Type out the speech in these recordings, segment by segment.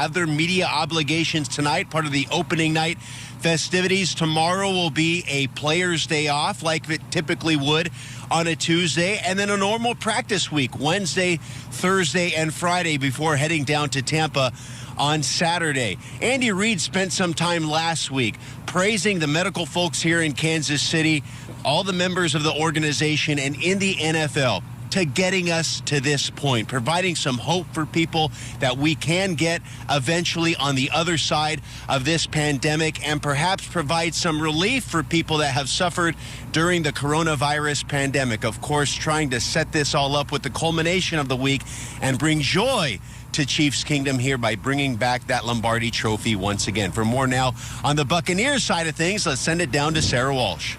have their media obligations tonight, part of the opening night festivities. Tomorrow will be a player's day off like it typically would on a Tuesday, and then a normal practice week, Wednesday, Thursday, and Friday before heading down to Tampa on Saturday. Andy Reid spent some time last week praising the medical folks here in Kansas City, all the members of the organization and in the NFL, to getting us to this point, providing some hope for people that we can get eventually on the other side of this pandemic, and perhaps provide some relief for people that have suffered during the coronavirus pandemic. Of course, trying to set this all up with the culmination of the week and bring joy to Chiefs Kingdom here by bringing back that Lombardi trophy once again. For more now on the Buccaneers side of things, let's send it down to Sarah Walsh.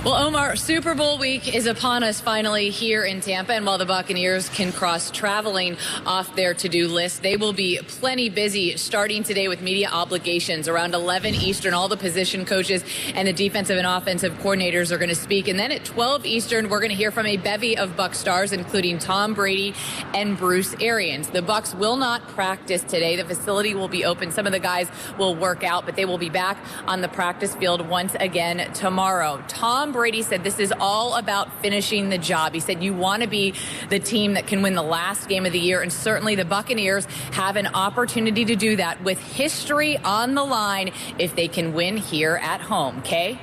Well, Omar, Super Bowl week is upon us finally here in Tampa, and while the Buccaneers can cross traveling off their to-do list, they will be plenty busy starting today with media obligations. Around 11 Eastern, all the position coaches and the defensive and offensive coordinators are going to speak. And then at 12 Eastern, we're going to hear from a bevy of Buc stars, including Tom Brady and Bruce Arians. The Bucs will not practice today. The facility will be open. Some of the guys will work out, but they will be back on the practice field once again tomorrow. Tom Brady said this is all about finishing the job. He said you want to be the team that can win the last game of the year, and certainly the Buccaneers have an opportunity to do that with history on the line if they can win here at home. Kay?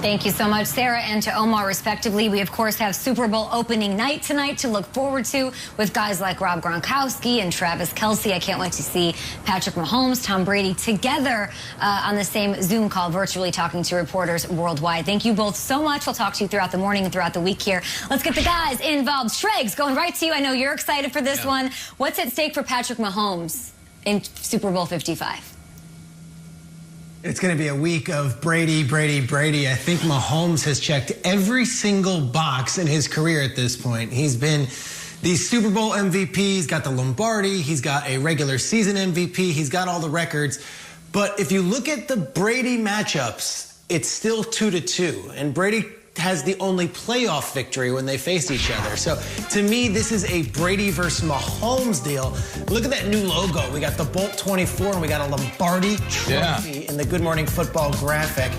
Thank you so much, Sarah, and to Omar, respectively. We, of course, have Super Bowl opening night tonight to look forward to with guys like Rob Gronkowski and Travis Kelce. I can't wait to see Patrick Mahomes, Tom Brady together on the same Zoom call, virtually talking to reporters worldwide. Thank you both so much. We'll talk to you throughout the morning and throughout the week here. Let's get the guys involved. Schrags, going right to you. I know you're excited for this one. What's at stake for Patrick Mahomes in Super Bowl 55? It's going to be a week of Brady, Brady, Brady. I think Mahomes has checked every single box in his career at this point. He's been the Super Bowl MVP. He's got the Lombardi. He's got a regular season MVP. He's got all the records. But if you look at the Brady matchups, it's still 2-2. And Brady has the only playoff victory when they face each other. So to me, this is a Brady versus Mahomes deal. Look at that new logo. We got the Bolt 24 and we got a Lombardi trophy in the Good Morning Football graphic.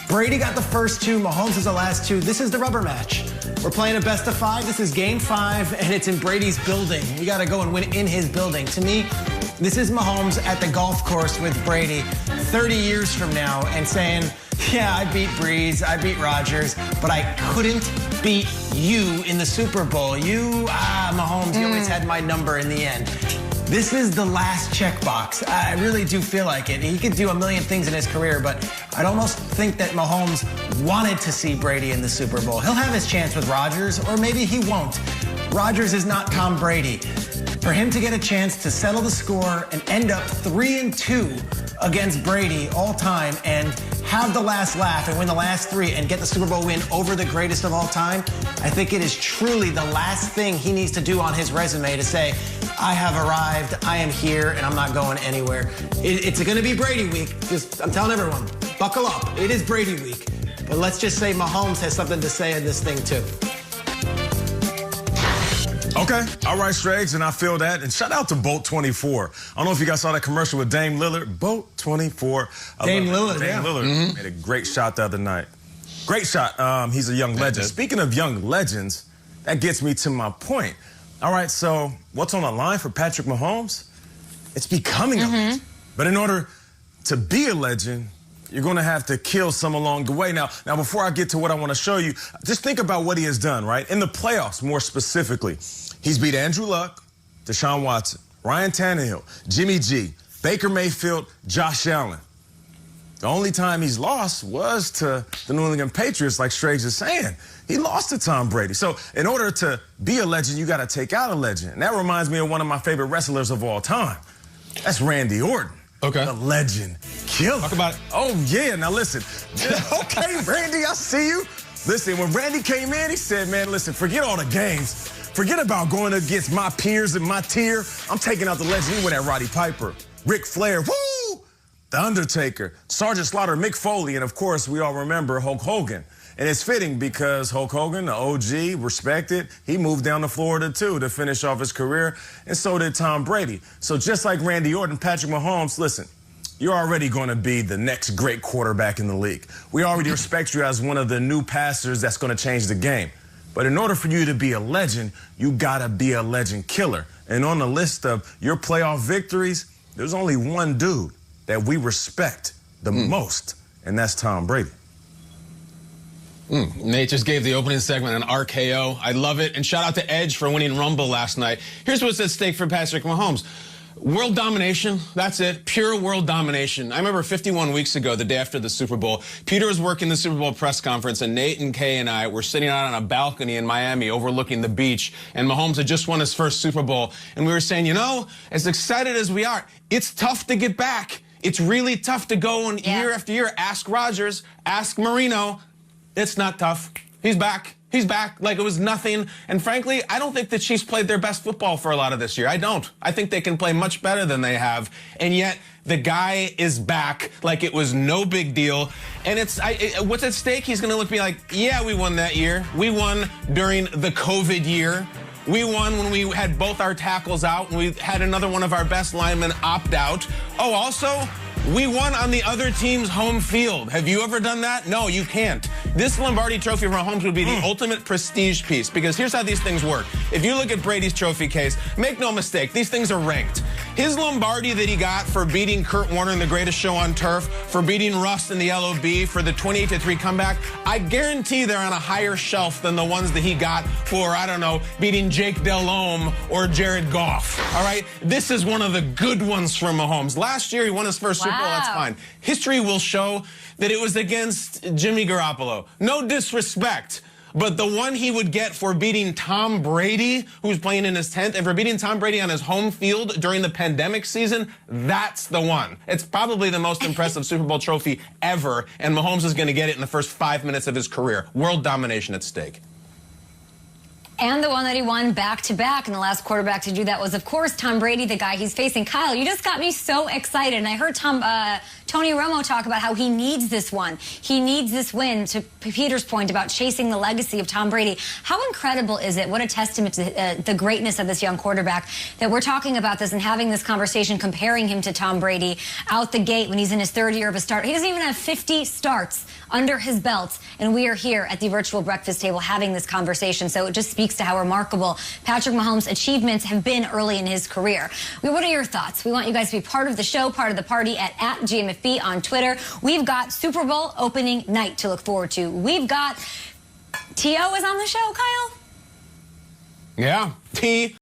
Brady got the first two, Mahomes is the last two. This is the rubber match. We're playing a best of 5. This is game 5 and it's in Brady's building. We got to go and win in his building. To me, this is Mahomes at the golf course with Brady 30 years from now and saying, yeah, I beat Breeze, I beat Rodgers, but I couldn't beat you in the Super Bowl. Mahomes, you always had my number in the end. This is the last checkbox. I really do feel like it. He could do a million things in his career, but I'd almost think that Mahomes wanted to see Brady in the Super Bowl. He'll have his chance with Rodgers, or maybe he won't. Rodgers is not Tom Brady. For him to get a chance to settle the score and end up 3-2 against Brady all time and have the last laugh and win the last 3 and get the Super Bowl win over the greatest of all time, I think it is truly the last thing he needs to do on his resume to say, I have arrived, I am here, and I'm not going anywhere. It's going to be Brady week. I'm telling everyone, buckle up. It is Brady week. But let's just say Mahomes has something to say in this thing, too. Okay. All right, Strags, and I feel that. And shout out to Bolt 24. I don't know if you guys saw that commercial with Dame Lillard. Bolt 24. Dame Lillard made a great shot the other night. Great shot. He's a young legend. Speaking of young legends, that gets me to my point. All right, so what's on the line for Patrick Mahomes? It's becoming a legend. But in order to be a legend, you're going to have to kill some along the way. Now, before I get to what I want to show you, just think about what he has done, right? In the playoffs, more specifically, he's beat Andrew Luck, Deshaun Watson, Ryan Tannehill, Jimmy G, Baker Mayfield, Josh Allen. The only time he's lost was to the New England Patriots, like Straight is saying. He lost to Tom Brady. So in order to be a legend, you got to take out a legend. And that reminds me of one of my favorite wrestlers of all time. That's Randy Orton. Okay. The legend. Killer. Talk about it. Oh, yeah. Now, listen. Okay, Randy, I see you. Listen, when Randy came in, he said, man, listen, forget all the games. Forget about going against my peers and my tier. I'm taking out the legend. He went at Roddy Piper, Ric Flair, woo! The Undertaker, Sergeant Slaughter, Mick Foley, and, of course, we all remember Hulk Hogan. And it's fitting because Hulk Hogan, the OG, respected, he moved down to Florida too to finish off his career, and so did Tom Brady. So just like Randy Orton, Patrick Mahomes, listen, you're already going to be the next great quarterback in the league. We already respect you as one of the new passers that's going to change the game. But in order for you to be a legend, you got to be a legend killer. And on the list of your playoff victories, there's only one dude that we respect the most, and that's Tom Brady. Nate just gave the opening segment an RKO. I love it. And shout out to Edge for winning Rumble last night. Here's what's at stake for Patrick Mahomes. World domination, that's it. Pure world domination. I remember 51 weeks ago, the day after the Super Bowl, Peter was working the Super Bowl press conference, and Nate and Kay and I were sitting out on a balcony in Miami overlooking the beach, and Mahomes had just won his first Super Bowl. And we were saying, you know, as excited as we are, it's tough to get back. It's really tough to go on year after year. Ask Rodgers, ask Marino. It's not tough. He's back. He's back like it was nothing. And frankly, I don't think the Chiefs played their best football for a lot of this year. I don't. I think they can play much better than they have. And yet the guy is back like it was no big deal. And what's at stake? He's going to look at me like, yeah, we won that year. We won during the COVID year. We won when we had both our tackles out, and we had another one of our best linemen opt out. Oh, also, we won on the other team's home field. Have you ever done that? No, you can't. This Lombardi Trophy for Mahomes would be the ultimate prestige piece, because here's how these things work. If you look at Brady's trophy case, make no mistake, these things are ranked. His Lombardi that he got for beating Kurt Warner in the greatest show on turf, for beating Russ in the LOB, for the 28-3 comeback, I guarantee they're on a higher shelf than the ones that he got for, I don't know, beating Jake Delhomme or Jared Goff. All right? This is one of the good ones for Mahomes. Last year, he won his first Super Bowl. That's fine. History will show that it was against Jimmy Garoppolo. No disrespect, but the one he would get for beating Tom Brady, who's playing in his 10th, and for beating Tom Brady on his home field during the pandemic season, that's the one. It's probably the most impressive Super Bowl trophy ever, and Mahomes is going to get it in the first 5 minutes of his career. World domination at stake. And the one that he won back-to-back, and the last quarterback to do that was, of course, Tom Brady, the guy he's facing. Kyle, you just got me so excited. And I heard Tony Romo talk about how he needs this one. He needs this win, to Peter's point about chasing the legacy of Tom Brady. How incredible is it? What a testament to the greatness of this young quarterback that we're talking about this and having this conversation, comparing him to Tom Brady out the gate when he's in his third year of a start. He doesn't even have 50 starts under his belt, and we are here at the virtual breakfast table having this conversation. So it just speaks to how remarkable Patrick Mahomes' achievements have been early in his career. What are your thoughts? We want you guys to be part of the show, part of the party at GMFB on Twitter. We've got Super Bowl opening night to look forward to. We've got T.O. is on the show, Kyle? Yeah, T.